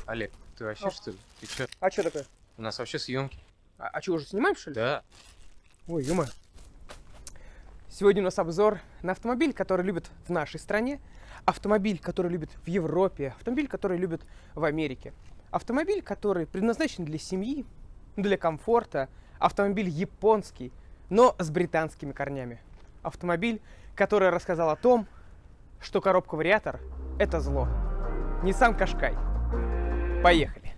Олег, ты вообще что ли? Ты чё? А что такое? У нас вообще съемки. А что, уже снимаем, что ли? Да. Ой, ё-моё. Сегодня у нас обзор на автомобиль, который любят в нашей стране, автомобиль, который любят в Европе, автомобиль, который любят в Америке. Автомобиль, который предназначен для семьи, для комфорта. Автомобиль японский, но с британскими корнями. Автомобиль, который рассказал о том, что коробка-вариатор – это зло. Nissan Qashqai. Поехали.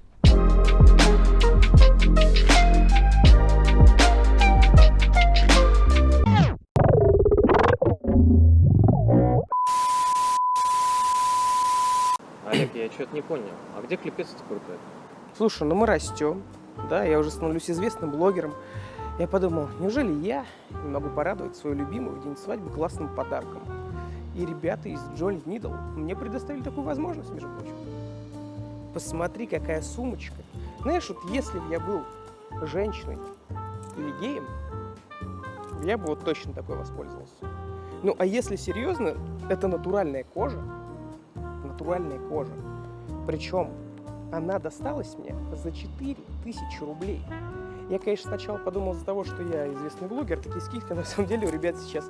Олег, я что-то не понял. А где клипец крутой? Слушай, ну мы растем, да, я уже становлюсь известным блогером. Я подумал, неужели я не могу порадовать свою любимую в день свадьбы классным подарком? И ребята из Jolly Needle мне предоставили такую возможность, между прочим. Посмотри, какая сумочка. Знаешь, вот если бы я был женщиной или геем, я бы вот точно такой воспользовался. Ну, а если серьезно, это натуральная кожа. Натуральная кожа. Причем она досталась мне за 4000 рублей. Я, конечно, сначала подумал из-за того, что я известный блогер, такие скидки, на самом деле у ребят сейчас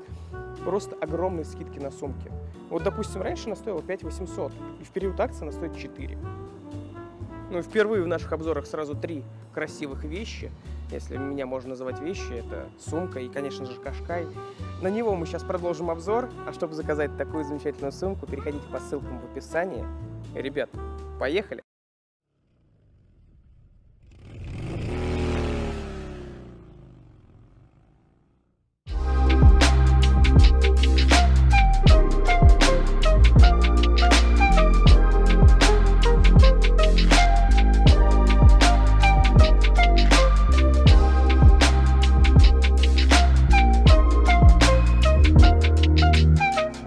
просто огромные скидки на сумки. Вот, допустим, раньше она стоила 5800, и в период акции она стоит 4. Ну и впервые в наших обзорах сразу 3 красивых вещи. Если меня можно называть вещи, это сумка и, конечно же, Qashqai. На него мы сейчас продолжим обзор, а чтобы заказать такую замечательную сумку, переходите по ссылкам в описании. Ребят, поехали!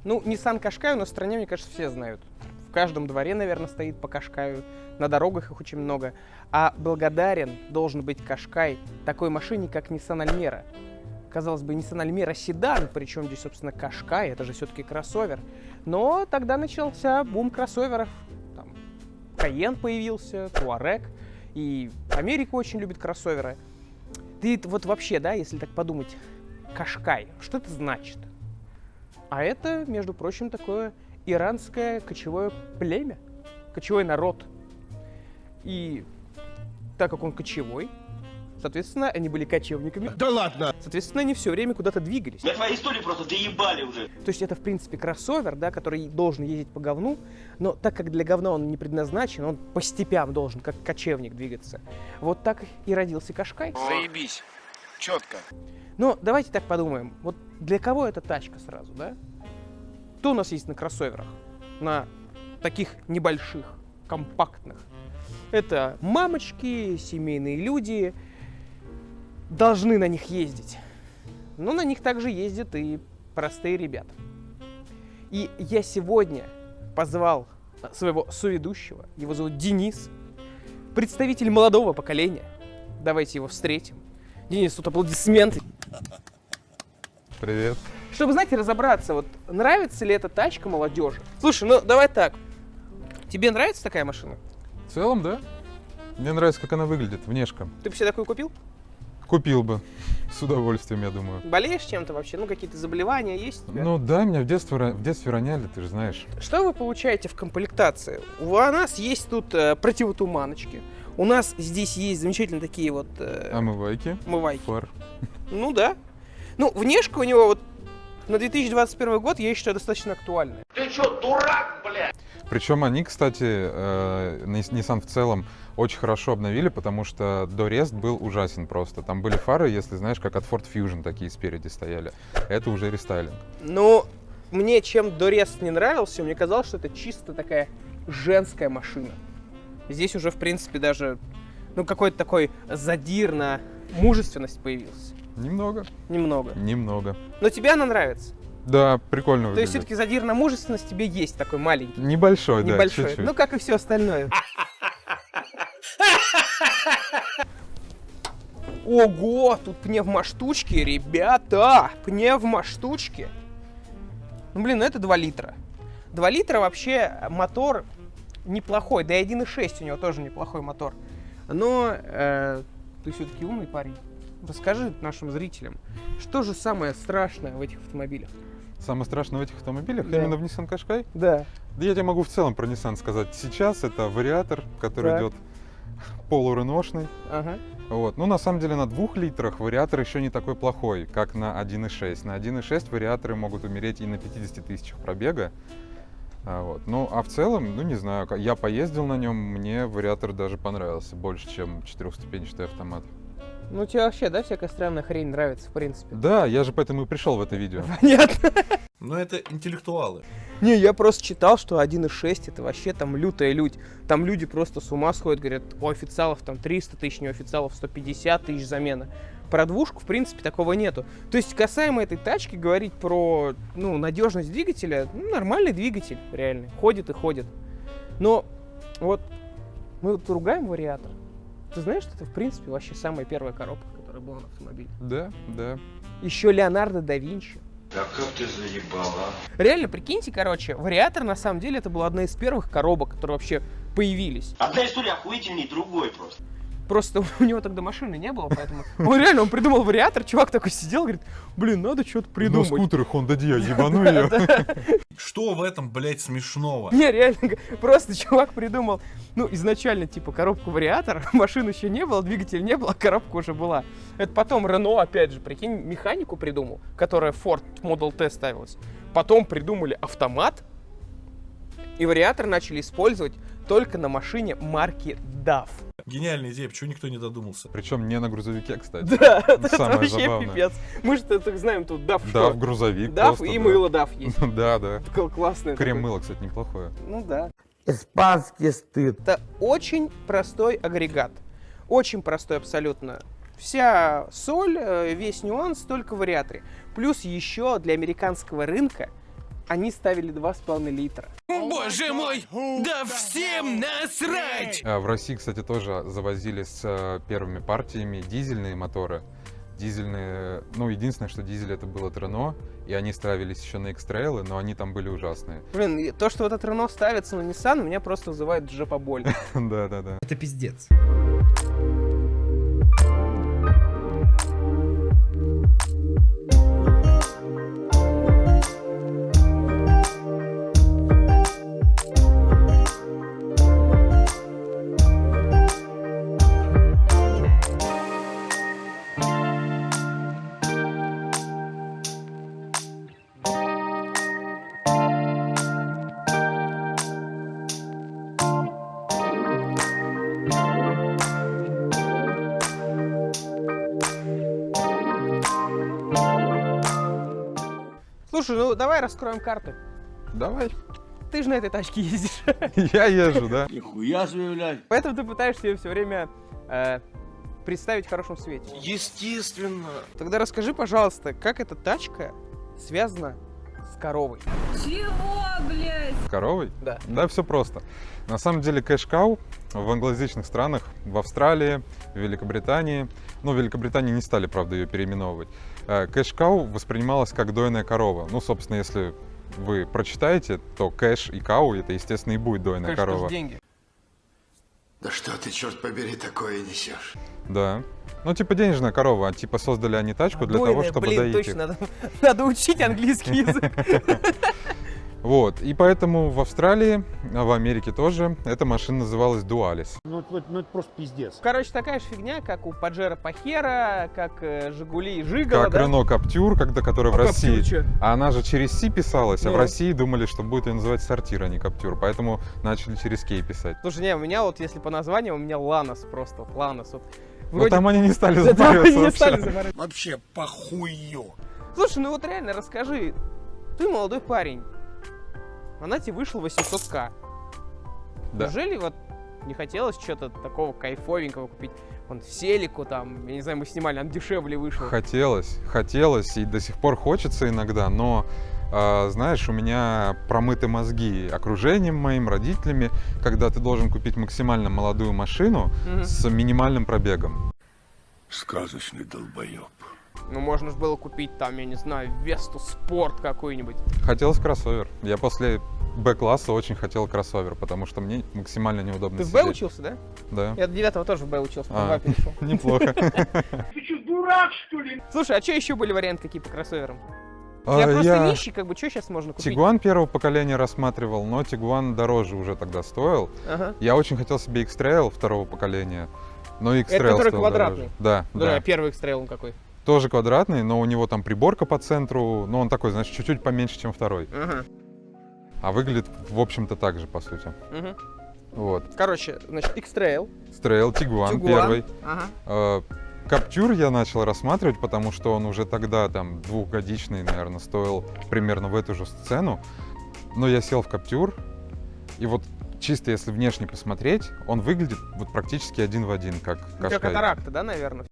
Ну, Nissan Qashqai у нас в стране, мне кажется, все знают. В каждом дворе, наверное, стоит по Qashqai, на дорогах их очень много. А благодарен должен быть Qashqai такой машине, как Nissan Almera. Казалось бы, Nissan Almera седан, причем здесь, собственно, Qashqai, это же все-таки кроссовер. Но тогда начался бум кроссоверов. Там Cayenne появился, Touareg, и Америка очень любит кроссоверы. Ты вот вообще, да, если так подумать, Qashqai, что это значит? А это, между прочим, такое иранское кочевое племя, кочевой народ. И так как он кочевой, соответственно, они были кочевниками. Да ладно! Соответственно, они все время куда-то двигались. Да твои истории просто доебали уже. То есть это, в принципе, кроссовер, да, который должен ездить по говну, но так как для говна он не предназначен, он по степям должен, как кочевник, двигаться. Вот так и родился Qashqai. Заебись. Четко. Но давайте так подумаем, вот для кого эта тачка сразу, да? Кто у нас есть на кроссоверах? На таких небольших, компактных. Это мамочки, семейные люди, должны на них ездить. Но на них также ездят и простые ребята. И я сегодня позвал своего соведущего, его зовут Денис, представитель молодого поколения. Давайте его встретим. Денис, тут аплодисменты. Привет. Чтобы, знаете, разобраться, вот нравится ли эта тачка молодежи. Слушай, ну давай так. Тебе нравится такая машина? В целом, да. Мне нравится, как она выглядит, внешка. Ты бы себе такую купил? Купил бы. С удовольствием, я думаю. Болеешь чем-то вообще? Ну, какие-то заболевания есть у тебя? Ну да, меня в детстве роняли, ты же знаешь. Что вы получаете в комплектации? У нас есть тут противотуманочки. У нас здесь есть замечательные такие вот Омывайки, омывайки. фар. Ну да. Ну, внешка у него вот на 2021 год, я считаю, достаточно актуальная. Ты что, дурак, блядь? Причем они, кстати, Nissan в целом очень хорошо обновили, потому что дорест был ужасен просто. Там были фары, если знаешь, как от Ford Fusion такие спереди стояли. Это уже рестайлинг. Но мне чем дорест не нравился, мне казалось, что это чисто такая женская машина. Здесь уже, в принципе, даже, ну, какой-то такой задир на мужественность появился. Немного. Немного. Немного. Но тебе она нравится? Да, прикольно То выглядит. есть все-таки задир на мужественность тебе есть такой маленький? Небольшой, да, Небольшой. чуть-чуть. Ну, как и все остальное. Ого, тут пневмоштучки, ребята! Пневмоштучки. Ну, блин, ну это 2 литра. 2 литра вообще мотор неплохой, да и 1.6 у него тоже неплохой мотор. Но ты все-таки умный парень. Расскажи нашим зрителям, что же самое страшное в этих автомобилях? Самое страшное в этих автомобилях Да. именно в Nissan Qashqai? Да. Да я тебе могу в целом про Nissan сказать. Сейчас это вариатор, который Так. идет полуреношный. Ага. Вот. Ну, на самом деле, на 2 литрах вариатор еще не такой плохой, как на 1.6. На 1.6 вариаторы могут умереть и на 50 тысячах пробега. Вот. Ну, а в целом, ну, не знаю, я поездил на нем, мне вариатор даже понравился больше, чем 4-ступенчатый автомат. Ну, тебе вообще, да, всякая странная хрень нравится, в принципе? Да, я же поэтому и пришел в это видео. Понятно. Но это интеллектуалы. Не, я просто читал, что 1.6 это вообще там лютая лють. Там люди просто с ума сходят, говорят, у официалов там 300 тысяч, не у официалов 150 тысяч замена. Про двушку, в принципе, такого нету. То есть, касаемо этой тачки, говорить про, ну, надежность двигателя, ну, нормальный двигатель, реально, ходит и ходит. Но вот мы вот ругаем вариатор. Ты знаешь, что это, в принципе, вообще самая первая коробка, которая была на автомобиле? Да, да. Еще Леонардо да Винчи. Да как ты заебала. Реально, прикиньте, короче, вариатор, на самом деле, это была одна из первых коробок, которые вообще появились. Одна история охуительней другой просто. Просто у него тогда машины не было, поэтому... Он реально, он придумал вариатор, чувак такой сидел, говорит, блин, надо что-то На придумать. скутеры Honda Dia, ебану ее. Что в этом, блядь, смешного? Не, реально, просто чувак придумал, ну, изначально, типа, коробку вариатор, машин еще не было, двигателя не было, а коробка уже была. Это потом Renault, опять же, прикинь, механику придумал, которая Ford Model T ставилась. Потом придумали автомат, и вариатор начали использовать только на машине марки DAF. Гениальная идея, почему никто не додумался? Причем не на грузовике, кстати. Да, это Самое вообще забавное. пипец. Мы же так знаем, тут DAF Да, что? в грузовик DAF просто, и да. мыло DAF есть. Да, да. Классное. Крем такое. мыло, кстати, неплохое. Ну да. Испанский стыд. Это очень простой агрегат. Очень простой абсолютно. Вся соль, весь нюанс только в вариаторе. Плюс еще для американского рынка они ставили 2,5 литра. Боже мой, да всем насрать! В России, кстати, тоже завозили с первыми партиями дизельные моторы. Дизельные, ну, единственное, что дизель это был от Renault, и они ставились еще на X-Trail, но они там были ужасные. Блин, и то, что вот этот Renault ставится на Nissan, меня просто вызывает жопоболь. Да, да, да. Это пиздец. Слушай, ну давай раскроем карты. Давай. Ты же на этой тачке ездишь. Я езжу, да. Нихуя себе, блядь. Поэтому ты пытаешься ее все время представить в хорошем свете. Естественно. Тогда расскажи, пожалуйста, как эта тачка связана с коровой? Чего, блядь? Коровой? Да. Да, все просто. На самом деле кэш-кау в англоязычных странах, в Австралии, в Великобритании, ну, в Великобритании не стали, правда, ее переименовывать, кэш-кау воспринималась как дойная корова. Ну, собственно, если вы прочитаете, то кэш и кау это, естественно, и будет дойная Конечно, корова. тоже деньги. Да что ты, черт побери, такое несешь? Да. Ну, типа денежная корова, а типа создали они тачку для того, Дойная, чтобы блин, доить точно, их. надо учить английский язык. Вот, и поэтому в Австралии, а в Америке тоже, эта машина называлась Дуалис. Ну это просто пиздец. Короче, такая же фигня, как у Паджеро Пахера, как Жигули Жигала, Как да? Рено Каптюр, которая в А России. Каптюр чё? А она же через Си писалась, а Ну. в России думали, что будет ее называть Сортир, а не Каптюр. Поэтому начали через Кей писать. Слушай, не, у меня вот, если по названию, у меня Ланос просто, вот Ланос. Вот. Но там они не стали Да, там запариваться они не вообще. стали запариваться. Вообще похую. Слушай, ну вот реально расскажи, ты молодой парень, она тебе вышла 800к. Да. Неужели вот не хотелось что-то такого кайфовенького купить? Вон в Селику там, я не знаю, мы снимали, он дешевле вышел. Хотелось, и до сих пор хочется иногда, но, знаешь, у меня промыты мозги окружением моим, родителями, когда ты должен купить максимально молодую машину Мгм. с минимальным пробегом. Сказочный долбоеб. Ну, можно же было купить там, я не знаю, Весту Спорт какой-нибудь. Хотелось кроссовер. Я после Б-класса очень хотел кроссовер, потому что мне максимально неудобно Ты в сидеть. Б учился, да? Да. Я до 9 тоже в Б учился, потом в А. А перешел. Неплохо. Слушай, а что еще были варианты какие по кроссоверам? А, Я просто нищий, как бы, что сейчас можно купить? Тигуан первого поколения рассматривал, но Тигуан дороже уже тогда стоил. Ага. Я очень хотел себе X-Trail второго поколения, но X-Trail Это который стоил квадратный? дороже. Да, Да, первый X-Trail он какой? Тоже квадратный, но у него там приборка по центру, но он такой, знаешь, чуть-чуть поменьше, чем второй. Ага. А выглядит, в общем-то, так же, по сути. Угу. Вот. Короче, значит, X-Trail. X-Trail, Тигуан Тигуан. первый. Ага. Каптюр я начал рассматривать, потому что он уже тогда, там, двухгодичный, наверное, стоил примерно в эту же цену. Но я сел в Каптюр, и вот чисто если внешне посмотреть, он выглядит вот практически один в один, как У тебя Кашкай. катаракта, да, наверное?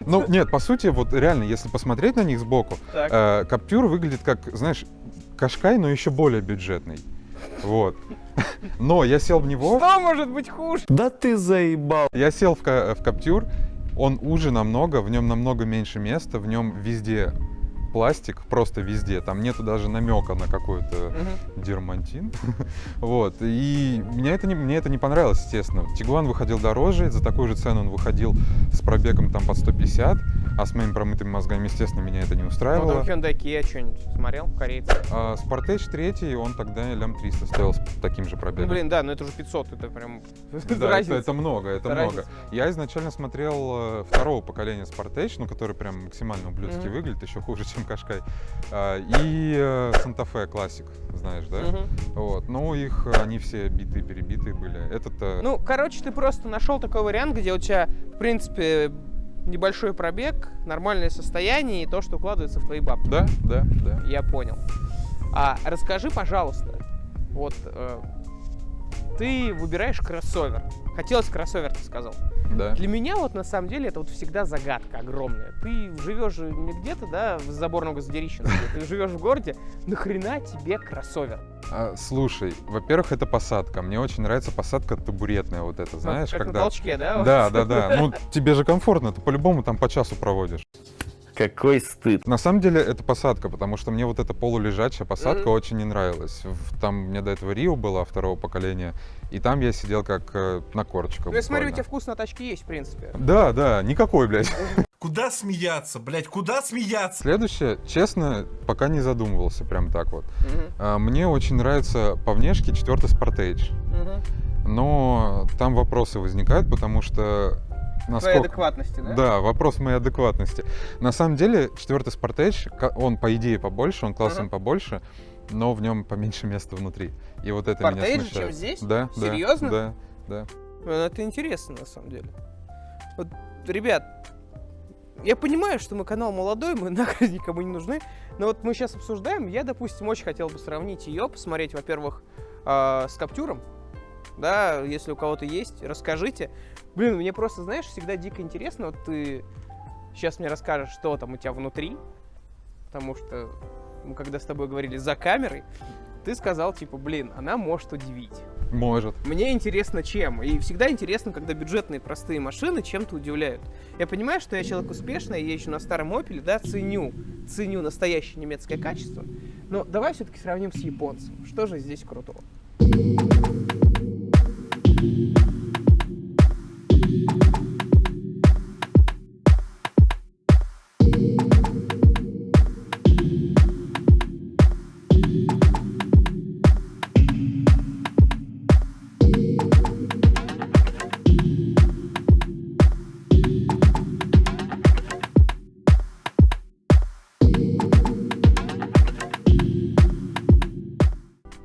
Ну, нет, по сути, вот реально, если посмотреть на них сбоку, Так. Каптюр выглядит как, знаешь, Кашкай, но еще более бюджетный. Вот. Но я сел в него... Что может быть хуже? Да ты заебал. Я сел в Каптюр, он уже намного, в нем намного меньше места, в нем везде пластик, просто везде, там нету даже намека на какой-то дермантин. Вот, и мне это не понравилось, естественно. Тигуан выходил дороже, за такую же цену он выходил с пробегом там под 150, а с моими промытыми мозгами, естественно, меня это не Ну, устраивало. там Hyundai Kia что-нибудь смотрел, корейцы? А Sportage 3, он тогда лям 300 стоил с таким же Ну, пробегом. блин, да, но это уже 500, это прям Да, разница. это много, это Это много. разница. Я изначально смотрел второго поколения Sportage, ну, который прям максимально ублюдски Мгм. выглядит, еще хуже, чем Кашкай. И Santa Fe Classic, знаешь, да? Мгм. Вот. Ну, их, они все битые, перебитые были. Этот... Ну, короче, ты просто нашел такой вариант, где у тебя, в принципе, небольшой пробег, нормальное состояние и то, что укладывается в твои бабки. Да, да, да. Я понял. А расскажи, пожалуйста, вот ты выбираешь кроссовер. Хотелось кроссовер, ты сказал. Да. Для меня вот на самом деле это вот всегда загадка огромная. Ты живешь же не где-то, да, в заборном Задерищино, ты живешь в городе, нахрена тебе кроссовер? Слушай, во-первых, это посадка. Мне очень нравится посадка табуретная вот эта, знаешь, Как на когда... толчке, да? Да, да, да. Ну, тебе же комфортно, ты по-любому там по часу проводишь. Какой стыд. На самом деле это посадка, потому что мне вот эта полулежачая посадка Мгм. очень не нравилась. Там у меня до этого Рио была второго поколения, и там я сидел как на корчиках. Ну, я смотрю, у буквально. тебя вкус на тачке есть, в принципе. Да, да, никакой, блядь. Куда смеяться, блядь, куда смеяться? Следующее, честно, пока не задумывался прям так вот. Мгм. Мне очень нравится по внешке 4-й Sportage, Мгм. но там вопросы возникают, потому что... Твоей адекватности, да? Да, вопрос моей адекватности. На самом деле, 4-й Sportage, он по идее побольше, он классом Ага. побольше, но в нем поменьше места внутри. И вот это меня Sportage, смущает. чем здесь? Да, да. Серьезно? Да, да. Ну, это интересно, на самом деле. Вот, ребят, я понимаю, что мы канал молодой, мы нахрен никому не нужны, но вот мы сейчас обсуждаем, я, допустим, очень хотел бы сравнить ее, посмотреть, во-первых, с Каптюром, да, если у кого-то есть, расскажите. Блин, мне просто, знаешь, всегда дико интересно, вот ты сейчас мне расскажешь, что там у тебя внутри, потому что мы когда с тобой говорили за камерой, ты сказал, типа, блин, она может удивить. Может. Мне интересно, чем. И всегда интересно, когда бюджетные простые машины чем-то удивляют. Я понимаю, что я человек успешный, я езжу на старом Opel, да, ценю настоящее немецкое качество. Но давай все-таки сравним с японцем. Что же здесь крутого?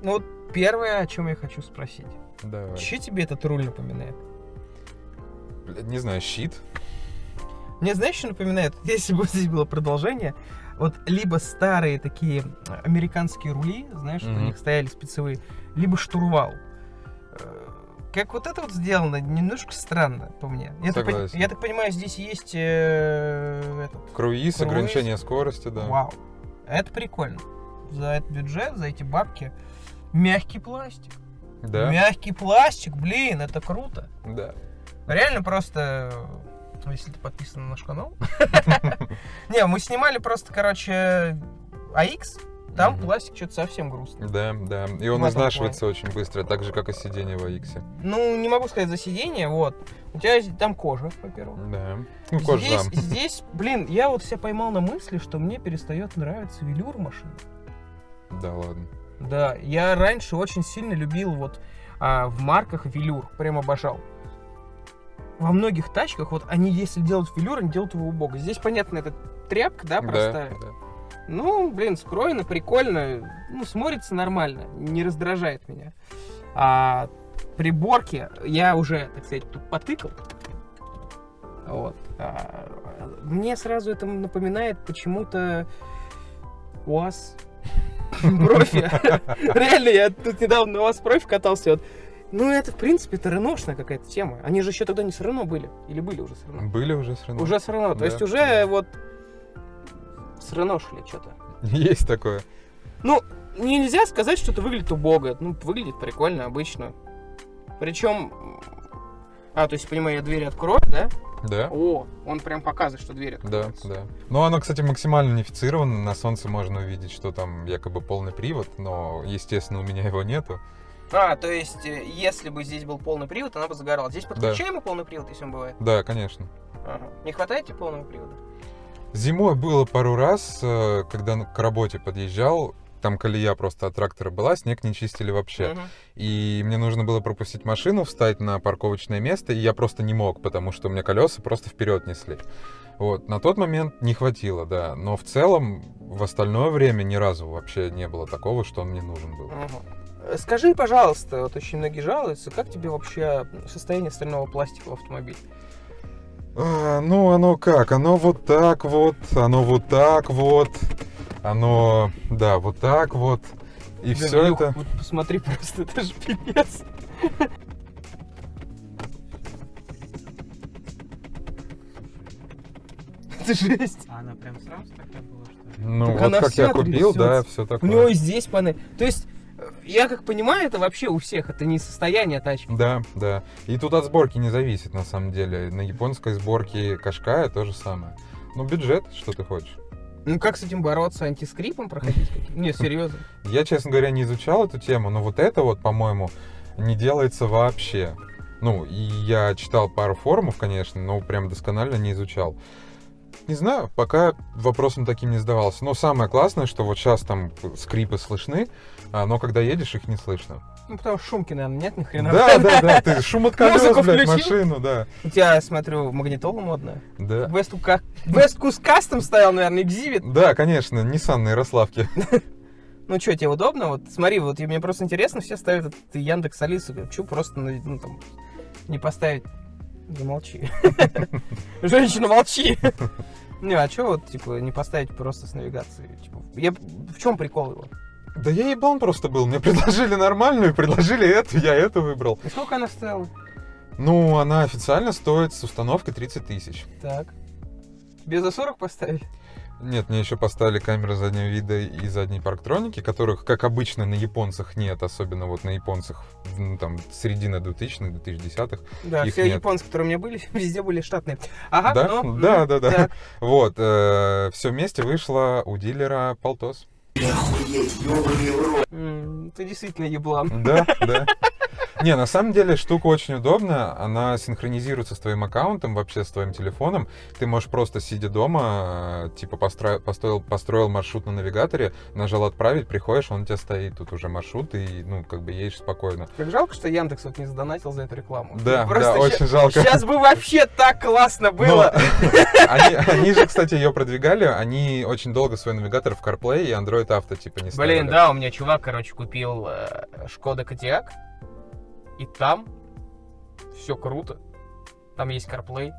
Ну вот первое, о чем я хочу спросить. Давай. Че тебе этот руль напоминает? Блядь, не знаю, щит. Мне знаешь, что напоминает? Если бы здесь было продолжение, вот либо старые такие американские рули, знаешь, что у Мгм. них стояли спецевые, либо штурвал. Как вот это вот сделано, немножко странно по мне. Согласен. Я так понимаю, здесь есть этот... Круиз, Круиз. ограничение скорости, да. Вау. Это прикольно. За этот бюджет, за эти бабки. Мягкий пластик. Да, Мягкий пластик, блин, это круто. да. Реально просто, если ты подписан на наш канал. Не, мы снимали просто, короче, AX Там Мгм. пластик что-то совсем грустный. Да, да. И он В этом изнашивается очень быстро, так же, как и сиденье в AX. Ну, не могу сказать за сиденье, вот. У тебя там кожа, во-первых. Да. Ну, кожзам. Здесь, блин, я вот себя поймал на мысли, что мне перестает нравиться велюр машины. Да ладно. Да, я раньше очень сильно любил вот в марках велюр, прям обожал. Во многих тачках, вот они, если делают велюр, они делают его убого. Здесь, понятно, это тряпка, да, простая. Да. Ну, блин, скроено, прикольно, ну, смотрится нормально, не раздражает меня. А приборки я уже, так сказать, тут потыкал. Вот. Мне сразу это напоминает почему-то УАЗ профи. Реально, я тут недавно на УАЗ профи катался. Вот. Ну, это, в принципе, это реношная какая-то тема. Они же еще тогда не с Рено были. Или были уже с Рено? Были уже с Рено. Уже с Рено. То Да. есть уже вот с Рено шли что-то. Есть такое. Ну, нельзя сказать, что это выглядит убого. Ну, выглядит прикольно, обычно. Причем... то есть, понимаю, я двери открою, да? Да. О, он прям показывает, что дверь Да, откроется. да. Ну, оно, кстати, максимально унифицировано. На солнце можно увидеть, что там якобы полный привод, но, естественно, у меня его нету. То есть, если бы здесь был полный привод, она бы загоралась. Здесь подключаемый полный привод, если он бывает? Да, конечно. Ага. Не хватает тебе полного привода? Зимой было пару раз, когда к работе подъезжал, там колея просто от трактора была, снег не чистили вообще. Мгм. И мне нужно было пропустить машину, встать на парковочное место, и я просто не мог, потому что у меня колеса просто вперед несли. Вот, на тот момент не хватило, да. Но в целом, в остальное время ни разу вообще не было такого, что он мне нужен был. Ага. Скажи, пожалуйста, вот очень многие жалуются, как тебе вообще состояние стального пластика в автомобиле? Ну, оно как? Оно вот так вот, оно вот так вот, оно, да, вот так вот. И Да, все Илюх, это... вот посмотри просто, это же пипец. Это жесть. А она прям сразу такая была, что ли? Ну, Так вот она как вся я купил, да, трясётся. все У такое. него и здесь панель. То есть, я как понимаю, это вообще у всех, это не состояние тачки. Да, да. И тут от сборки не зависит, на самом деле. На японской сборке Кашкая то же самое. Ну, бюджет, что ты хочешь. Ну как с этим бороться, антискрипом проходить? Не, серьезно. Я, честно говоря, не изучал эту тему, но вот это вот, по-моему, не делается вообще. Ну, и я читал пару форумов, конечно, но прям досконально не изучал. Не знаю, пока вопросом таким не задавался. Но самое классное, что вот сейчас там скрипы слышны, но когда едешь, их не слышно. Ну потому что шумки, наверное, нет ни хрена. Да, ты шум от колес, Музыку блядь, включил? машину, да. У тебя, я смотрю, магнитола модная. Да. Westcus Custom стоял, наверное, Exhibit. Да, конечно, Nissan на Ярославке. Ну что, тебе удобно? Вот смотри, вот мне просто интересно, все ставят этот Яндекс Алису. Чё просто, ну там, не поставить... Замолчи. Женщина, молчи. Не, а что вот, типа, не поставить просто с навигацией? Типа, в чем прикол его? Да я ебан просто был. Мне предложили нормальную, предложили эту, я эту выбрал. И сколько она стоила? Ну, она официально стоит с установкой 30 тысяч. Так. Тебе за 40 поставили? Нет, мне еще поставили камеры заднего вида и задней парктроники, которых, как обычно, на японцах нет, особенно вот на японцах, ну, там, середина 2000-х, 2010-х. Да, Их все нет. японцы, которые у меня были, везде были штатные. Ага, Да? ну, Да. так. Вот, все вместе вышло у дилера Полтос. Ты действительно еблан. Да. Не, на самом деле штука очень удобная, она синхронизируется с твоим аккаунтом, вообще с твоим телефоном. Ты можешь просто, сидя дома, типа построил маршрут на навигаторе, нажал отправить, приходишь, он у тебя стоит, тут уже маршрут, и, ну, как бы едешь спокойно. Как жалко, что Яндекс вот не задонатил за эту рекламу. Да, Просто очень жалко. Сейчас бы вообще так классно Но было. они же, кстати, ее продвигали, они очень долго свой навигатор в CarPlay и Android Auto, типа, не ставили. Блин, да, у меня чувак, короче, купил Шкода Кодиак, и там все круто. Там есть CarPlay.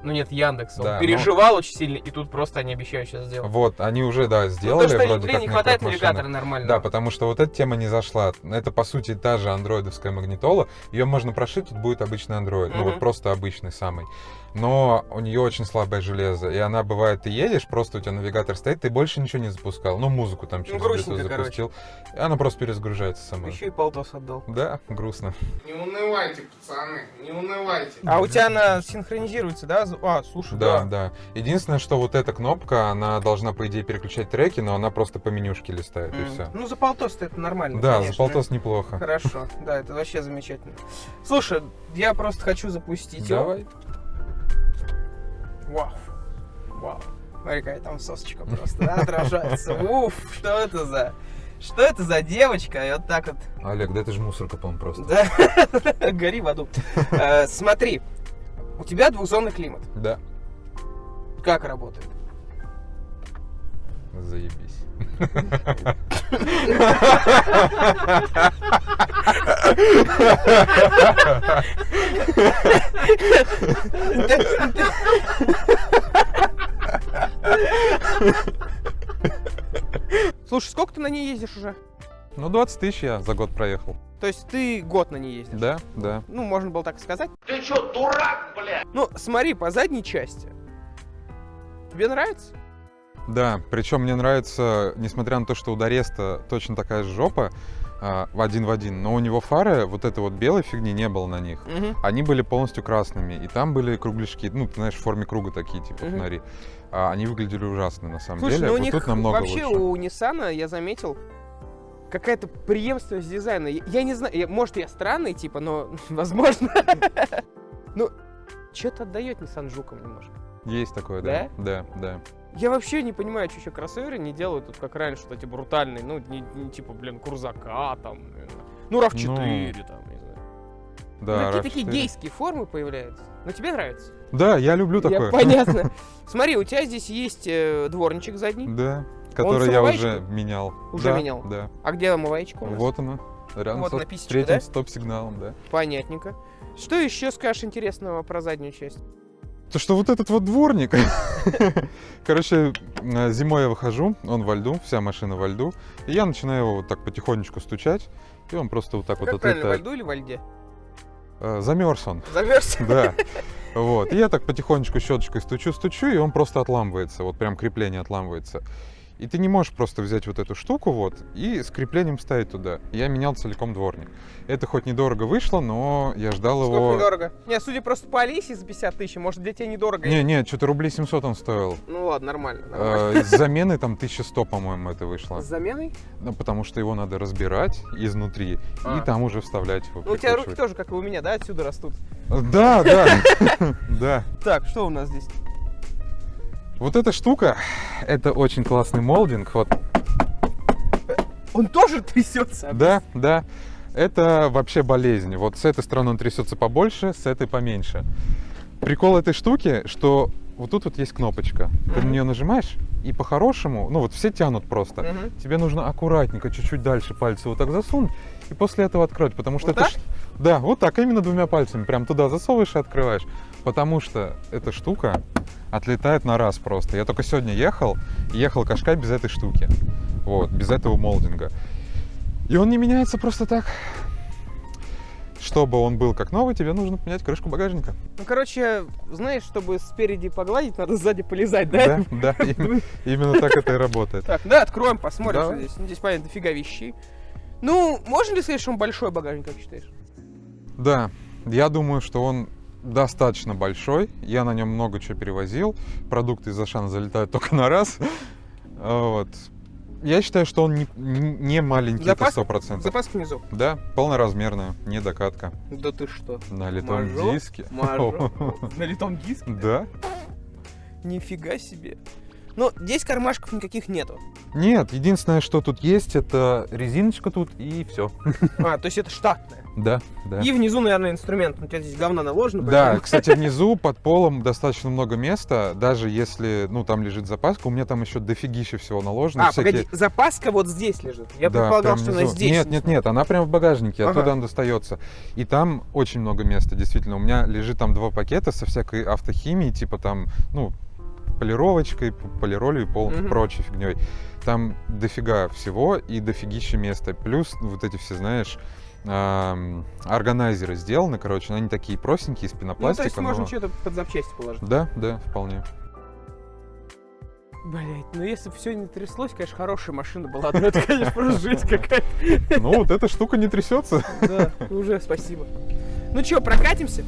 Ну нет, Яндекс. Он Да, переживал очень сильно, и тут просто они обещают сейчас сделать. Вот, они уже, да, Ну, сделали, то, что, вроде блин, как не на хватает крок-машинах. навигатора нормально. Да, потому что вот эта тема не зашла. Это, по сути, та же андроидовская магнитола. Ее можно прошить, тут будет обычный Android. Ну, вот Мгм. просто обычный самый. Но у нее очень слабое железо. И она, бывает, ты едешь, просто у тебя навигатор стоит, ты больше ничего не запускал. Ну, музыку там через грустненько, Bluetooth запустил. И она просто перезагружается сама. Еще и полтос отдал. Да, грустно. Не унывайте, пацаны, не унывайте. А у тебя она синхронизируется, да, сразу... А, слушай, Да, да. Единственное, что вот эта кнопка, она должна, по идее, переключать треки, но она просто по менюшке листает, и все. Ну, за полтос-то это нормально, Да, конечно. за полтос неплохо. Хорошо, да, это вообще замечательно. Слушай, я просто хочу запустить его. Давай. Вау. Вау. Смотри, какая там сосочка просто, да, отражается. Уф, что это за... Что это за девочка? И вот так вот... Олег, да это же мусорка, по-моему, просто. Да, гори в аду. Смотри, у тебя двухзонный климат. Да. Как работает? Заебись. Слушай, сколько ты на ней ездишь уже? Ну, 20 тысяч я за год проехал. То есть ты год на ней ездишь? Да, да. Ну, можно было так и сказать. Ты что, дурак, блядь? Ну, смотри, по задней части. Тебе нравится? Да, причем мне нравится, несмотря на то, что у Дореста точно такая же жопа, один в один, но у него фары, вот этой вот белой фигни не было на них. Они были полностью красными, и там были кругляшки, ну, ты знаешь, в форме круга такие, типа фонари. Они выглядели ужасно, на самом Слушай, деле. ну у Вот них тут намного вообще лучше. у Ниссана, я заметил, какая-то преемственность дизайна. Я не знаю, может, я странный, типа, но возможно. Ну, что-то отдает Nissan жуком немножко. Есть такое, да? Да, да. Я вообще не понимаю, что еще кроссоверы не делают тут, как раньше, вот эти брутальные, ну, не типа, блин, Курзака там, ну, RAV4 там, не знаю. Да, Ну, какие такие RAV4. гейские формы появляются. Но тебе нравится? Да, я люблю такое. Понятно. Смотри, у тебя здесь есть дворничек задний. Да, Он который с я омываечкой? уже менял. Уже Да, менял? Да. А где омываечка у нас? Вот она. Рядом Вот с она, писечка, третьим да? стоп-сигналом, да. Понятненько. Что еще скажешь интересного про заднюю часть? То, что вот этот вот дворник, короче, зимой я выхожу, он во льду, вся машина во льду, и я начинаю его вот так потихонечку стучать, и он просто вот так вот Как правильно, во отлетает. льду или во льде? Замерз он, Замерз? да. Вот, и я так потихонечку щеточкой стучу, и он просто отламывается, вот прям крепление отламывается. И ты не можешь просто взять вот эту штуку вот и с креплением ставить туда. Я менял целиком дворник. Это хоть недорого вышло, но я ждал Сколько его... недорого? Не, судя просто по Алисе за 50 тысяч, может, для тебя недорого. Не, что-то рублей 700 он стоил. Ну ладно, нормально. С замены там 1100, по-моему, это вышло. С заменой? Ну, потому что его надо разбирать изнутри и там уже вставлять его. Ну, у тебя руки прикручивать. тоже, как и у меня, да, отсюда растут. Да, да. Так, что у нас здесь? Вот эта штука, это очень классный молдинг. Вот. Он тоже трясется. Да. Это вообще болезнь. Вот с этой стороны он трясется побольше, с этой поменьше. Прикол этой штуки, что вот тут вот есть кнопочка. Ты на нее нажимаешь, и по-хорошему, ну вот все тянут просто. Тебе нужно аккуратненько, чуть-чуть дальше пальцы вот так засунуть, и после этого открыть, потому что Вот это... так? Да, вот так, именно двумя пальцами. Прям туда засовываешь и открываешь. Потому что эта штука отлетает на раз просто. Я только сегодня ехал Кашкай без этой штуки. Вот, без этого молдинга. И он не меняется просто так. Чтобы он был как новый, тебе нужно поменять крышку багажника. Ну, короче, знаешь, чтобы спереди погладить, надо сзади полезать, да? Да, именно так это и работает. Так, да, откроем, посмотрим, Давай. что здесь. Ну, здесь, понятно, дофига вещей. Ну, можно ли сказать, что он большой багажник, как считаешь? Да, я думаю, что он достаточно большой. Я на нем много чего перевозил. Продукты из Ашана залетают только на раз. Вот. Я считаю, что он не маленький, Запаска? это 100%. Запаска внизу. Да, полноразмерная, не докатка. Да ты что? На литом Мажор? диске. Мажор? На литом диске? Да. Нифига себе. Ну, здесь кармашков никаких нету. Нет, единственное, что тут есть, это резиночка тут и все. А, то есть это штатная. Да, да. И внизу, наверное, инструмент. У тебя здесь говна наложено. Да, поэтому- кстати, внизу под полом достаточно много места, даже если, ну, там лежит запаска, у меня там еще дофигища всего наложено. А, всякие- погоди, запаска вот здесь лежит. Я Да, предполагал, прям что она внизу. здесь. Нет, она прямо в багажнике, Ага. оттуда она достается. И там очень много места, действительно. У меня лежит там 2 пакета со всякой автохимией, типа там, ну, полировочкой, полиролью и прочей фигней. Там дофига всего и дофигища места. Плюс вот эти все, знаешь, органайзеры сделаны, короче, они такие простенькие, из Ну, пенопластика. то есть можно но- что-то под запчасти положить. Да, вполне. Блять, ну если бы все не тряслось, конечно, хорошая машина была. Но это, конечно, просто жизнь какая-то. Ну, вот эта штука не трясется. Да, уже спасибо. Ну что, прокатимся?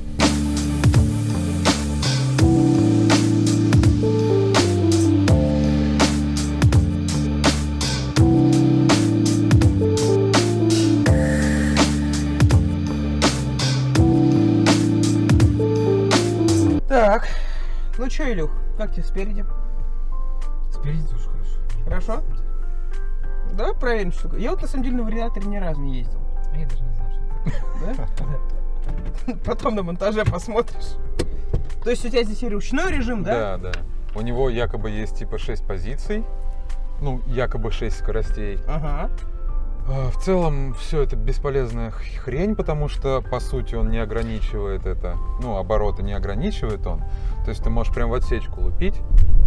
что, Илюх, как тебе спереди? Спереди тоже хорошо. Хорошо? Давай проверим, что такое. Я вот на самом деле на вариаторе ни разу не ездил. А я даже не знаю, что это. Да? Потом на монтаже посмотришь. То есть у тебя здесь и ручной режим, да? Да, да. У него якобы есть типа 6 позиций. Ну, якобы 6 скоростей. Ага. В целом, все это бесполезная хрень, потому что, по сути, он не ограничивает это. Ну, обороты не ограничивает он. То есть ты можешь прям в отсечку лупить.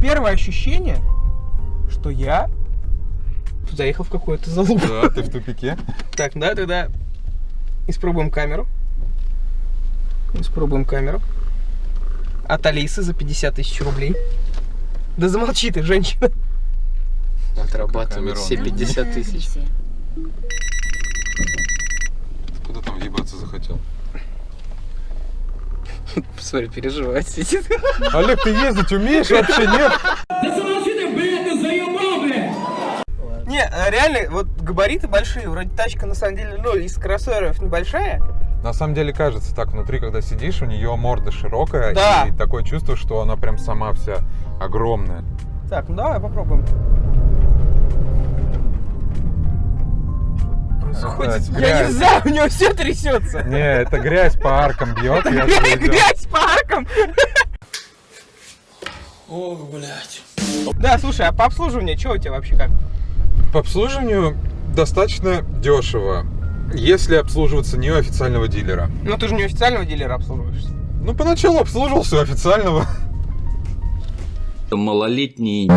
Первое ощущение, что я заехал в какую-то залупу. Да, ты в тупике. Так, да, тогда испробуем камеру. Испробуем камеру. От Алисы за 50 тысяч рублей. Да замолчи ты, женщина. Отрабатывают все 50 тысяч. Куда там въебаться захотел? Смотри, переживает сидит. Олег, ты ездить умеешь вообще, нет? Не, реально, вот габариты большие. Вроде тачка, на самом деле, ну, из кроссоверов небольшая. На самом деле кажется так внутри, когда сидишь, у нее морда широкая. Да. И такое чувство, что она прям сама вся огромная. Так, ну давай попробуем. Происходит. Это Я не грязь. знаю, у него все трясется. Не, это грязь по аркам бьет. я же видел. Грязь по аркам. Ох, блядь. Да, слушай, а по обслуживанию, что у тебя вообще как? По обслуживанию достаточно дешево, если обслуживаться не у официального дилера. Ну, ты же не официального дилера обслуживаешься. Ну, поначалу обслуживался у официального. Малолетние.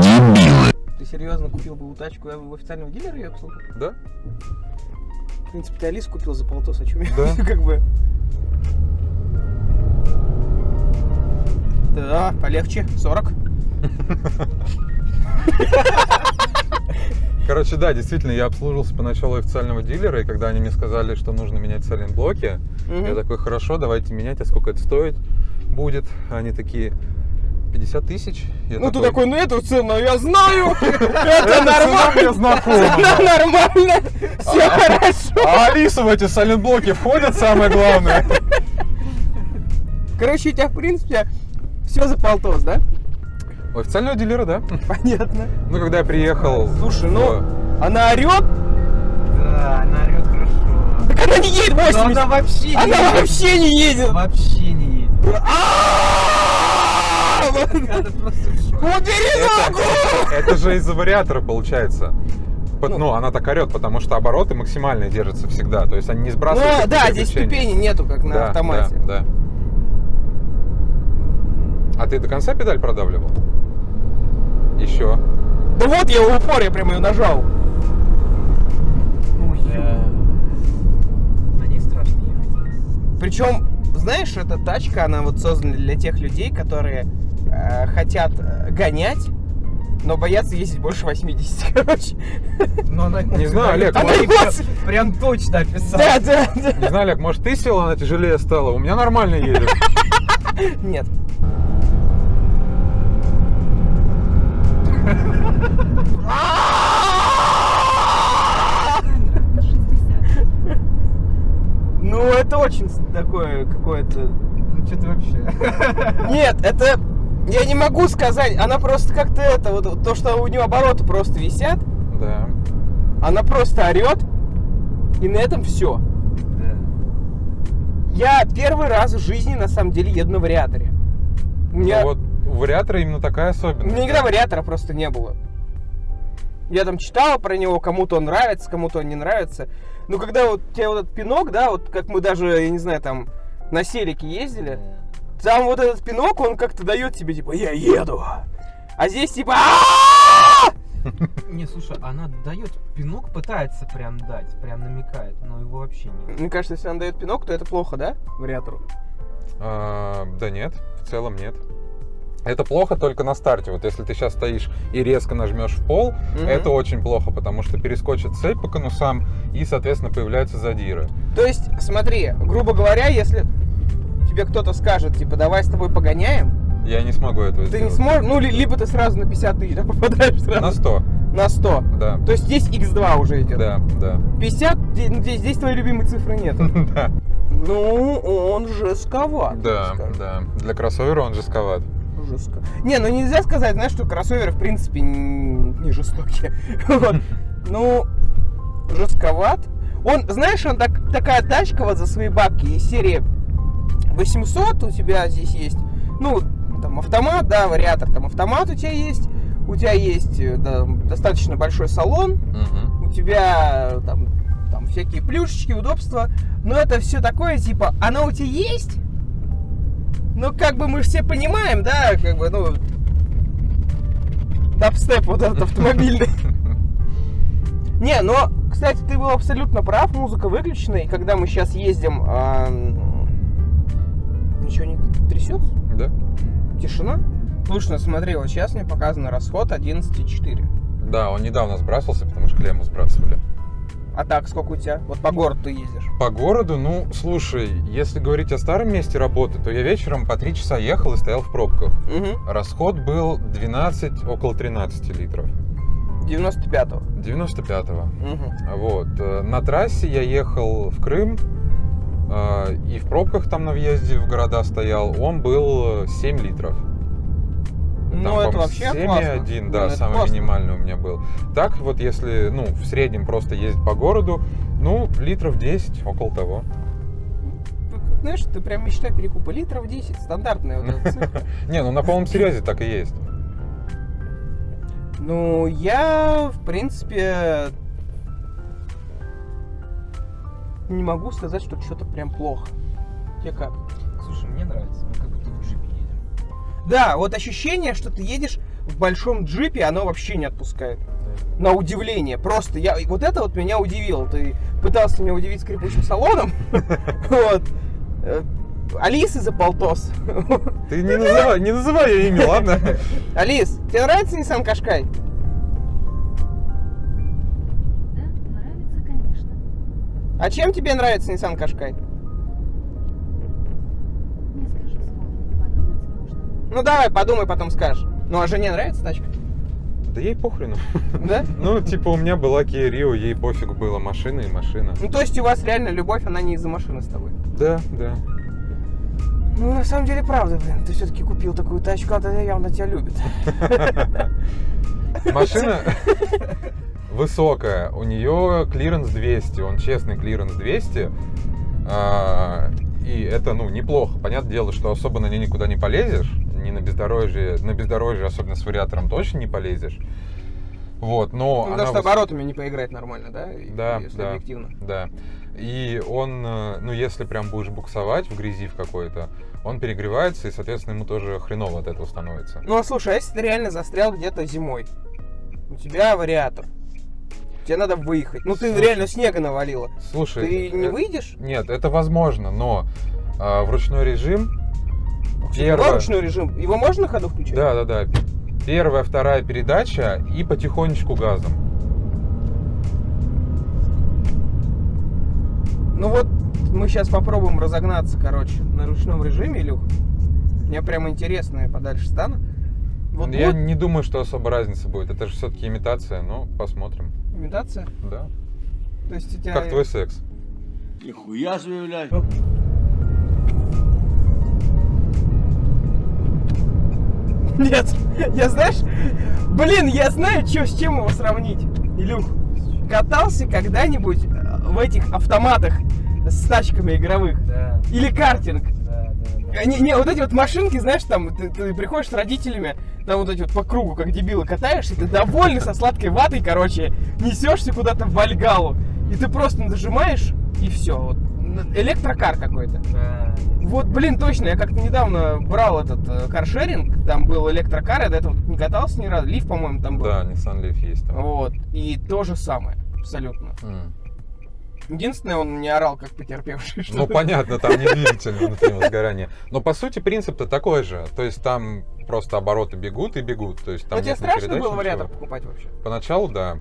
Ты серьезно купил бы тачку в официального дилера и обслуживал? Да? В принципе, ты Алису купил за полтос, о чем я? Да. Как бы. Да, полегче. 40. Короче, да, действительно, я обслуживался поначалу у официального дилера, и когда они мне сказали, что нужно менять сайлент-блоки, я такой, хорошо, давайте менять, а сколько это стоит будет? Они такие, 50 тысяч. Я Ну, ты такой, ну, эту цену я знаю. Это нормально. знакомо. Цена нормально. Все хорошо. А Алиса в эти сайлент-блоки входит, самое главное. Короче, у тебя, в принципе, все за полтос, да? У официального дилера, да. Понятно. Ну, когда я приехал... Слушай, ну, она орет. Да, она орет хорошо. Так она не едет 80. Но она вообще не Она едет. вообще не едет. Вообще не едет. Надо просто в шоке. Убери ногу! Это же из-за вариатора получается. Ну, она так орет, потому что обороты максимальные держатся всегда. То есть они не сбрасывают. Ну, да, здесь ступени нету, как на автомате. Да. А ты до конца педаль продавливал? Еще. Да вот я в упор, я прямо ее нажал. На ней страшно ехать. Причем, знаешь, эта тачка, она вот создана для тех людей, которые хотят гонять, но боятся ездить больше 80, короче. Но она Не знаю, Олег, Она прям точно описала. Да. Не знаю, Олег, может ты села, она тяжелее стала? У меня нормально едет. Нет. Ну, это очень такое какое-то... Ну, что ты вообще? Нет, это... Я не могу сказать, она просто как-то это, вот то, что у нее обороты просто висят, Да. она просто орет, и на этом все. Я первый раз в жизни, на самом деле, еду на вариаторе. У меня, Ну, вот у вариатора именно такая у особенность. меня никогда вариатора просто не было. Я там читал про него, кому-то он нравится, кому-то он не нравится. Но когда вот у тебя вот этот пинок, да, вот как мы даже, я не знаю, там на селике ездили, там вот этот пинок, он как-то дает тебе, типа, я еду. А здесь типа... Не, слушай, она дает пинок, пытается прям дать, прям намекает, но его вообще нет. Мне кажется, если она дает пинок, то это плохо, да, вариатору? Да нет, в целом нет. Это плохо только на старте. Вот если ты сейчас стоишь и резко нажмешь в пол, это очень плохо, потому что перескочит цепь по конусам и, соответственно, появляются задиры. То есть, смотри, грубо говоря, если тебе кто-то скажет, типа, давай с тобой погоняем, Я не смогу этого ты сделать. не сможешь, ну, либо ты сразу на 50 тысяч, да, попадаешь сразу. На 100, На 100. да. То есть здесь x2 уже идет. Да. 50, здесь твоей любимой цифры нет. Да. Ну, он жестковат. Да. Для кроссовера он жестковат. жестко. Не, ну нельзя сказать, знаешь, что кроссоверы, в принципе, не жестокие. Вот. Ну, жестковат. Он, знаешь, он такая тачка вот за свои бабки из серии 800 у тебя здесь есть. Ну, там автомат, да, вариатор, там автомат у тебя есть да, достаточно большой салон, у тебя там всякие плюшечки, удобства, но это все такое, типа, оно у тебя есть, но как бы мы все понимаем, да, как бы, ну, дабстеп вот этот автомобильный. Не, но, кстати, ты был абсолютно прав, музыка выключена, и когда мы сейчас ездим, ничего не трясется? Да. Тишина? Слушай, ну смотри, вот сейчас мне показано расход 11,4. Да, он недавно сбрасывался, потому что клемму сбрасывали. А так, сколько у тебя? Вот по городу ты ездишь? По городу, ну, слушай, если говорить о старом месте работы, то я вечером по 3 часа ехал и стоял в пробках. Угу. Расход был 12, около 13 литров. 95-го. 95-го. Угу. Вот. На трассе я ехал в Крым, и в пробках там на въезде в города стоял, он был 7 литров. Ну, это вообще классно. 7,1, да, Ну, самый классно. минимальный у меня был. Так вот, если, ну, в среднем просто ездить по городу, ну, литров 10, около того. Знаешь, ты прям мечта перекупа. Литров 10, стандартная вот эта цифра. Не, ну на полном серьезе так и есть. Ну, я, в принципе, не могу сказать, что что-то прям плохо. Тебе как? Слушай, мне нравится, мы как будто в джипе едем. Да, вот ощущение, что ты едешь в большом джипе, оно вообще не отпускает. На удивление. Просто вот это вот меня удивило. Ты пытался меня удивить скрипучим салоном. Вот. Алисы за полтос. Ты не называй ее имя, ладно? Алис, тебе нравится Nissan Qashqai? Да, нравится, конечно. А чем тебе нравится Nissan Qashqai? Не скажу слово, подумать можно. Ну давай, подумай, потом скажешь. Ну а жене нравится тачка? Да ей похрену. Да? Ну, типа, у меня была Kia Rio, ей пофиг было, машина и машина. Ну то есть у вас реально любовь, она не из-за машины с тобой? Да, да. Ну на самом деле правда, блин. Ты все-таки купил такую тачку, а она явно тебя любит. Машина высокая, у нее клиренс 200, он честный клиренс 200. И это, ну, неплохо. Понятное дело, что особо на ней никуда не полезешь. Не на бездорожье, особенно с вариатором, точно не полезешь. Вот, но Ну, потому что оборотами не поиграть нормально, да? Да, Если да, объективно. да. И он, ну, если прям будешь буксовать в грязи в какой-то, он перегревается, и, соответственно, ему тоже хреново от этого становится. Ну, а слушай, а если ты реально застрял где-то зимой? У тебя вариатор. Тебе надо выехать. Ну, ты реально снега навалило. Слушай, Ты не выйдешь? Нет, это возможно, но в ручной режим Ручной режим. Его можно на ходу включать? Да. Первая, вторая передача и потихонечку газом. Ну вот, мы сейчас попробуем разогнаться, короче, на ручном режиме, Илюх. Мне прям интересно, я подальше стану. Вот Я будет не думаю, что особо разница будет. Это же все-таки имитация, но посмотрим. имитация? Да. То есть у тебя... Как твой секс? Нихуя себе, блядь. Нет, я знаешь, я знаю, с чем его сравнить. Илюх, катался когда-нибудь в этих автоматах с тачками игровых? Да. Или картинг? Да. Не, вот эти вот машинки, знаешь, там, ты приходишь с родителями, там вот эти вот по кругу, как дебилы, катаешься, ты довольный со сладкой ватой, короче, несешься куда-то в Вальгалу, и ты просто нажимаешь, и все. Вот. Электрокар какой-то. Да. Вот, блин, точно, я как-то недавно брал этот каршеринг, там был электрокар, я до этого не катался ни разу, Лиф, по-моему, там был. Да, Nissan Leaf есть там. Вот, и то же самое, абсолютно. Единственное, он не орал, как потерпевший. что Ну, ли. понятно, там не двигатель внутреннего сгорания. Но, по сути, принцип-то такой же. То есть, там просто обороты бегут и бегут. То есть, там Но тебе нет ни страшно передач, было ничего. вариатор покупать вообще? Поначалу, да.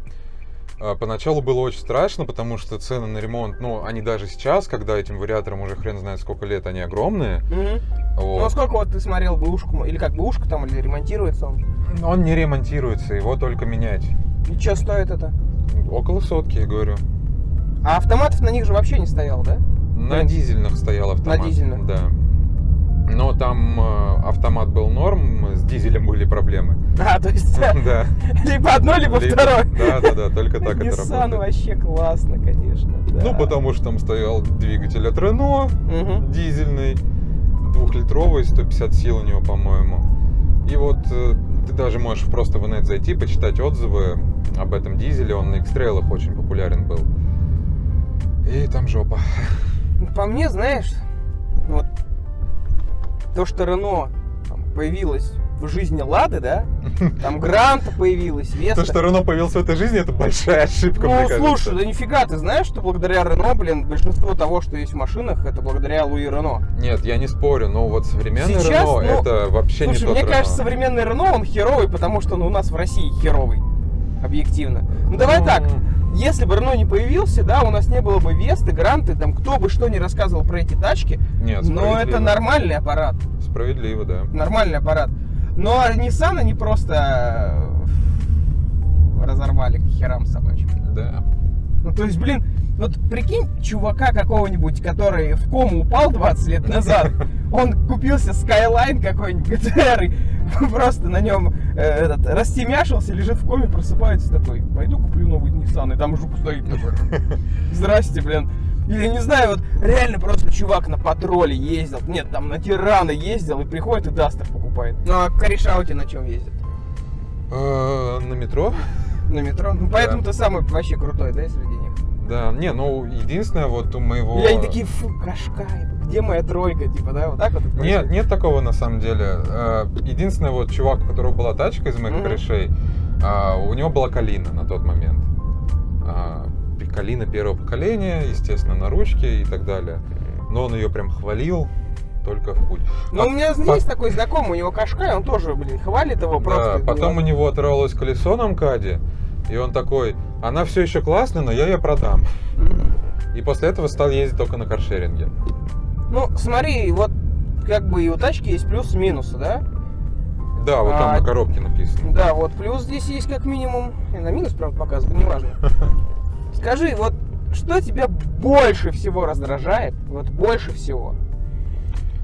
Поначалу было очень страшно, потому что цены на ремонт, ну, они даже сейчас, когда этим вариаторам уже хрен знает сколько лет, они огромные. Ну, Вот. сколько вот ты смотрел бэушку, или как бэушка там, или ремонтируется он? Он не ремонтируется, его только менять. И что стоит это? Около 100, я говорю. А автоматов на них же вообще не стоял, да? На дизельных стоял автомат. На дизельных? Да. Но там автомат был норм, с дизелем были проблемы. А, то есть Да. либо одно, либо второе. Да, только так это Nissan работает. вообще классно, конечно. Да. Ну, потому что там стоял двигатель от Renault, Мгм. дизельный, 2-литровый, 150 сил у него, по-моему. И вот ты даже можешь просто в инет зайти, почитать отзывы об этом дизеле. Он на X-Trail'ах очень популярен был. И там жопа. По мне, знаешь, вот то, что Рено там появилось в жизни Лады, да? Там Гранта появилась, Веста. То, что Renault появился в этой жизни, это большая ошибка, мне Ну, кажется. слушай, да нифига, ты знаешь, что благодаря Рено, большинство того, что есть в машинах, это благодаря Луи Рено. Нет, я не спорю, но вот современный Сейчас, Renault ну, это вообще Слушай, не тот мне Renault. кажется, современный Рено, он херовый, потому что он у нас в России херовый. Объективно. Ну, давай так. Если бы Рено не появился, да, у нас не было бы Весты, Гранты, там, кто бы что ни рассказывал про эти тачки, Нет, но это справедливо. нормальный аппарат. Справедливо, да. Нормальный аппарат. Но Nissan они просто разорвали к херам собачьим. Да. Ну, то есть, блин, вот прикинь чувака какого-нибудь, который в кому упал 20 лет назад, он купился Skyline какой-нибудь GTR и просто на нем растемяшился, лежит в коме, просыпается такой, пойду куплю новый Nissan, и там жук стоит такой. Здрасте, блин. Или, не знаю, вот реально просто чувак на патроле ездил, нет, там на Тирана ездил и приходит и Дастер покупает. Ну, а кореша у тебя на чем ездит? На метро? На метро? Ну, поэтому ты самый вообще крутой, да, среди них? Да. Не, ну, единственное, вот у моего... Или они такие, фу, Кашкай, где моя тройка, типа, да, вот так вот? Нет, нет такого на самом деле. Единственное, вот чувак, у которого была тачка из моих Мгм. корешей, у него была Калина на тот момент. Калина первого поколения, естественно, на ручке и так далее. Но он ее прям хвалил, только в путь. Ну, у меня есть такой знакомый, у него Кашкай, он тоже, блин, хвалит его просто. Да, потом у него оторвалось колесо на МКАДе, и он такой, она все еще классная, но я ее продам. И после этого стал ездить только на каршеринге. Ну, смотри, вот как бы и у тачки есть плюсы и минусы, да? Да, вот там на коробке написано. Да, вот плюс здесь есть как минимум. И на минус, правда, показывает, неважно. Скажи, вот что тебя больше всего раздражает? Вот больше всего.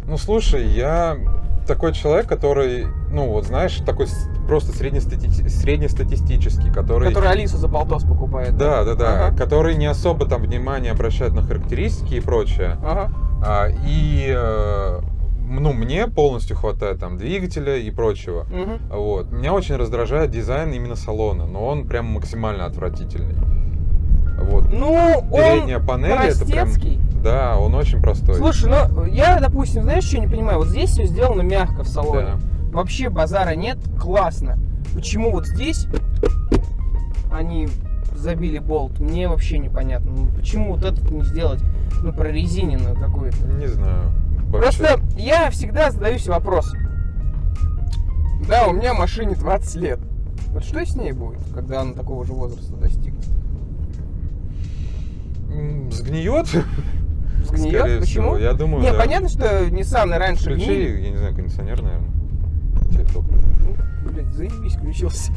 Ну, слушай, я такой человек, который, ну, вот знаешь, такой просто среднестатистический, который... Который Алису за полтос покупает. Да. Ага. Который не особо там внимание обращает на характеристики и прочее. Ага. Ну, мне полностью хватает там двигателя и прочего. Мгм. Вот. Меня очень раздражает дизайн именно салона, но он прям максимально отвратительный. Вот. Ну, Передняя он панель, это прям... простецкий. Да, он очень простой. Слушай, ну я, допустим, знаешь, что не понимаю? Вот здесь все сделано мягко в салоне. Да. Вообще базара нет, классно. Почему вот здесь они забили болт? Мне вообще непонятно. Ну, почему вот этот не сделать, ну, прорезиненную какую-то? Не знаю. Вообще. Просто я всегда задаюсь вопросом. Да, у меня машине 20 лет. Вот что с ней будет, когда она такого же возраста достигнет? Сгниет? Сгниет? Скорее Почему? всего. Я думаю, Не, да. понятно, что Nissan раньше Включи, гнили. я не знаю, кондиционер, наверное. Цветок. Блять, заебись, включился.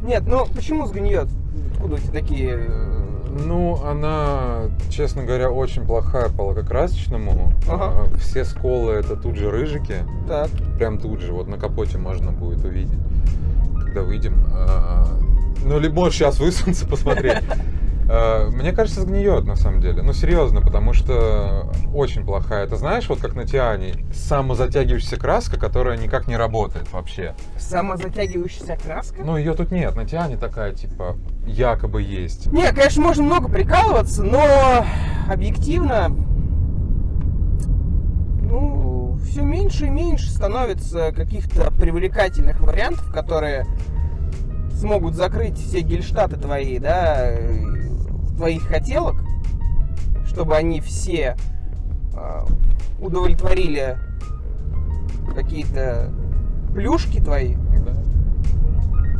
Нет, ну почему сгниет? Откуда эти такие... Ну, она, честно говоря, очень плохая по лакокрасочному. Ага. Все сколы это тут же рыжики. Так. Прям тут же. Вот на капоте можно будет увидеть, когда выйдем. Ну, либо можешь сейчас высунуться, посмотреть. Мне кажется, сгниет на самом деле. Ну, серьезно, потому что очень плохая. Это знаешь, вот как на Тиане, самозатягивающаяся краска, которая никак не работает вообще. Самозатягивающаяся краска? Ну, ее тут нет. На Тиане такая, типа, якобы есть. Не, конечно, можно много прикалываться, но объективно, ну, все меньше и меньше становится каких-то привлекательных вариантов, которые смогут закрыть все гельштаты твои, да, твоих хотелок, чтобы они все удовлетворили какие-то плюшки твои. Да.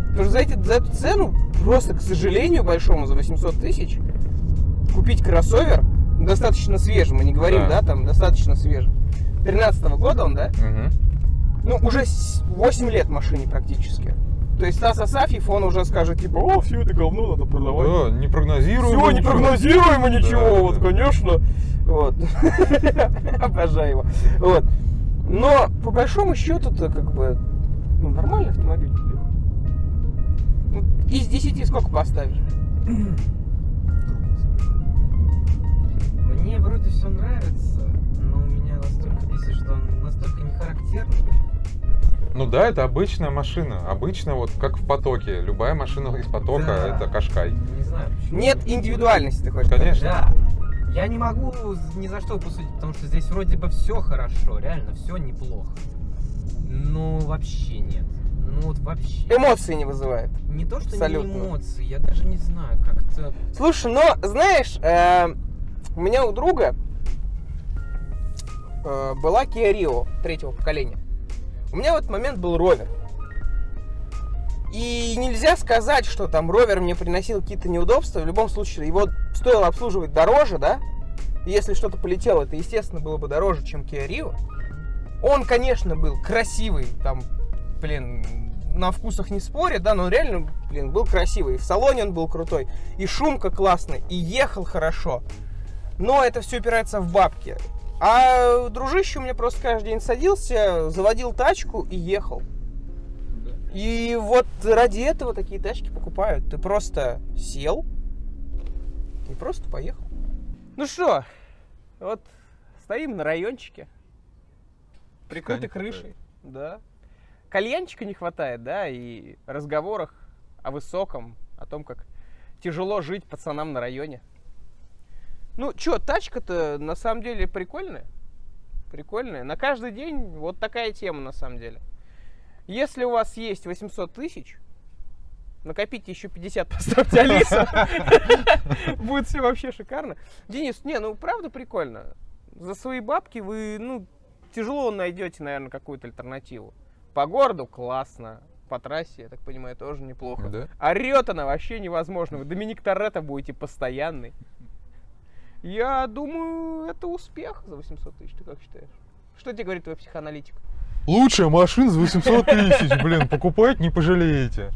Потому что за эту цену, просто, к сожалению, большому, за 800 тысяч, купить кроссовер достаточно свежий, мы не говорим, Да. да, там, достаточно свежий. 13-го года он, да? Мгм. Ну, уже 8 лет машине практически. То есть Стас Асафьев, он уже скажет, типа, о, все это говно надо продавать. Да, непрогнозируемо. Все, ничего. непрогнозируемо ничего, Да, вот, да. конечно. Вот. Обожаю его. Вот. Но по большому счету-то как бы ну, нормальный автомобиль. Лёх. Ну, из 10 сколько поставишь? Мне вроде все нравится, но у меня настолько бесит, что он настолько не характерный. Ну да, это обычная машина. Обычно вот как в потоке. Любая машина из потока Да. это Кашкай. Не знаю почему. Нет индивидуальности, ты хочешь сказать? Конечно. Да. Я не могу ни за что посудить, потому что здесь вроде бы все хорошо, реально все неплохо. Ну вообще нет. Ну вот вообще. Эмоции не вызывает. Не то, что Абсолютно. не эмоции, я даже не знаю, как-то. Слушай, но знаешь, у меня у друга была Kia Rio 3-го поколения. У меня в этот момент был Ровер. И нельзя сказать, что там Ровер мне приносил какие-то неудобства. В любом случае, его стоило обслуживать дороже, да? И если что-то полетело, это, естественно, было бы дороже, чем Kia Rio. Он, конечно, был красивый, там, блин, на вкусах не спорят, да, но он реально, блин, был красивый. И в салоне он был крутой, и шумка классная, и ехал хорошо. Но это все упирается в бабки. А дружище у меня просто каждый день садился, заводил тачку и ехал. И вот ради этого такие тачки покупают. Ты просто сел и просто поехал. Ну что, вот стоим на райончике, прикрыты не хватает. крышей, да. Кальянчика не хватает, да, и разговорах о высоком, о том, как тяжело жить пацанам на районе. Ну, чё, тачка-то на самом деле прикольная. Прикольная. На каждый день вот такая тема на самом деле. Если у вас есть 800 тысяч, накопите еще 50, поставьте Алису. Будет все вообще шикарно. Денис, не, ну правда прикольно. За свои бабки вы, ну, тяжело найдете, наверное, какую-то альтернативу. По городу классно. По трассе, я так понимаю, тоже неплохо. Да. Орет она вообще невозможно. Вы Доминик Торетто будете постоянный. Я думаю, это успех за 800 тысяч. Ты как считаешь? Что тебе говорит твой психоаналитик? Лучшая машина за 800 тысяч, блин, покупать не пожалеете.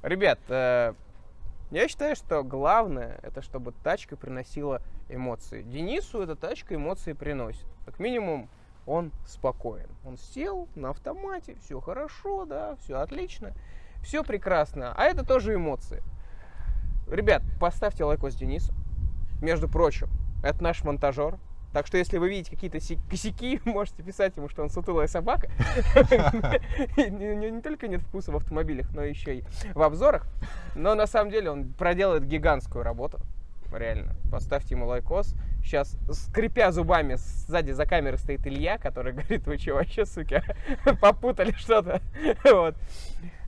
Ребят, я считаю, что главное, это чтобы тачка приносила эмоции. Денису эта тачка эмоции приносит. Как минимум, он спокоен. Он сел на автомате, все хорошо, да, все отлично, все прекрасно. А это тоже эмоции. Ребят, поставьте лайкос Денису. Между прочим, это наш монтажер. Так что, если вы видите какие-то косяки, можете писать ему, что он сутулая собака. Не только нет вкуса в автомобилях, но еще и в обзорах. Но на самом деле он проделает гигантскую работу. Реально. Поставьте ему лайкос. Сейчас, скрипя зубами, сзади за камерой стоит Илья, который говорит: вы что, вообще, сука, попутали что-то? Вот.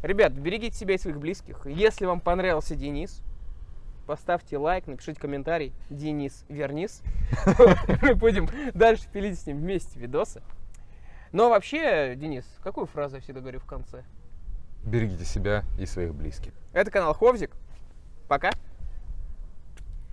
Ребят, берегите себя и своих близких. Если вам понравился Денис, поставьте лайк, напишите комментарий. Денис, вернись. Мы будем дальше пилить с ним вместе видосы. Но вообще, Денис, какую фразу я всегда говорю в конце? Берегите себя и своих близких. Это канал Ховзик. Пока.